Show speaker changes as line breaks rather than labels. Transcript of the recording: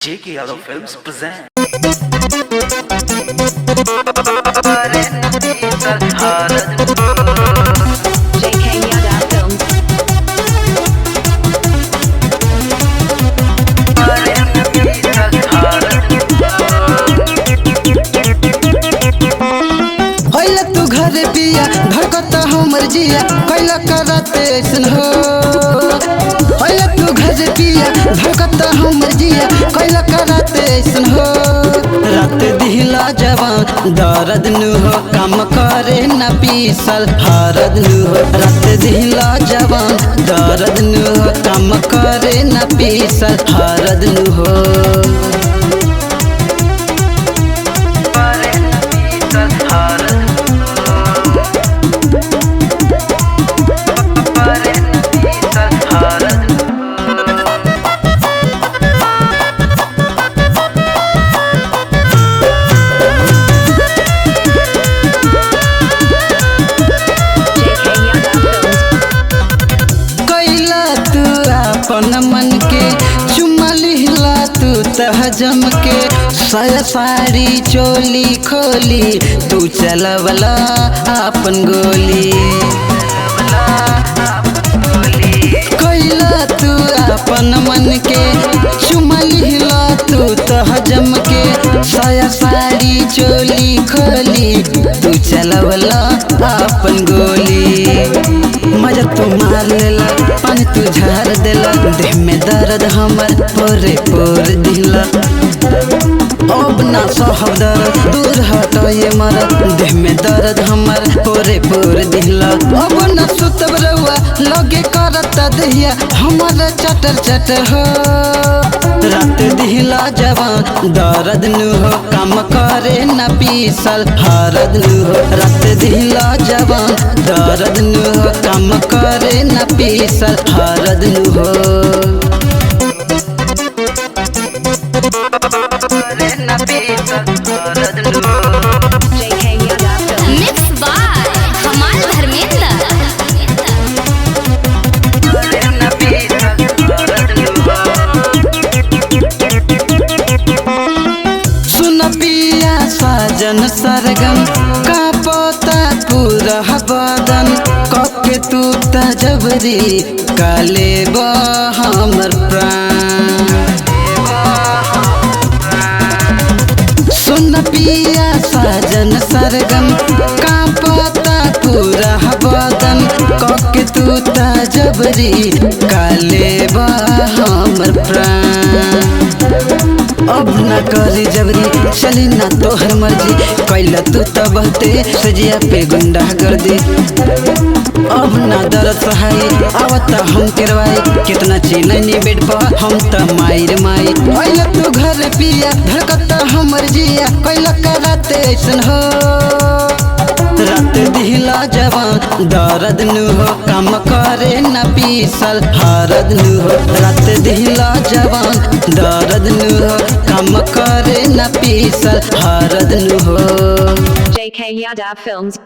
J.K. Yadav Films present.
J.K. Yadav Films.
होइला तू घरे पिया धड़कता हमर जिया कैला करते ऐसन हो। होइला तू घरे पिया धड़कता हमर जिया कैला करते ऐसन हो। रात दिहला जवान दर्द नु हो काम करे न पीसल हरद नु हो। रात दिहला जवान दर्द नु हो काम करे न पीसल हरद नु हो। अपन मन के चुमा लिहला तू तहजम के साया साड़ी चोली खोली तू चलवला अपन गोली कैला तू अपन मन के चुमा लिहला तू तहजम के साया साड़ी चोली खोली तू चलवला अपन गोली। मजा तू मार लेला पानी तू झार देला देह में दर्द हमर पोरे पोर दिला। अब ना सहब दर्द दूर हटो ये मरद देह में दर्द हमर पोरे पोर दिला। अब ना सुतब रउआ लगे करता दहिया हमर चटर चटर हो। रात दिहला जवान दर्द नु हो काम करे न पीसल हरद नु हो। रात दिहला जवान दर्द नु हो काम करे न पीसल हरद नु हो।
J.K. Yadav Films.
Mixed by Kamal Dharmendra.
सुन पिया साजन सरगम का पोता पूरा बदन कके तू तजबरी काले हमर प्राण। सुन पिया साजन सरगम का पोता पूरा बदन कके तू तजबरी काले हमर प्राण। अब न करी जबरी चली ना तोहर मर्जी कैला तू त बहते सजिया पे गुंडा कर दी। अब ना दर्द सहाय आवता हम करवाई कितना चिलनी बेड पर हम त मायर माई। कैला तू घर पिया धड़कता हमर जिया कैला कराते ऐसन हो। रात दिहला जवान दर्द नु हो काम करे न पीसल हरद नु हो। रात दिहला जवान दर्द नु हो काम करे न पीसल हरद नु हो।
J.K. Yadav Films.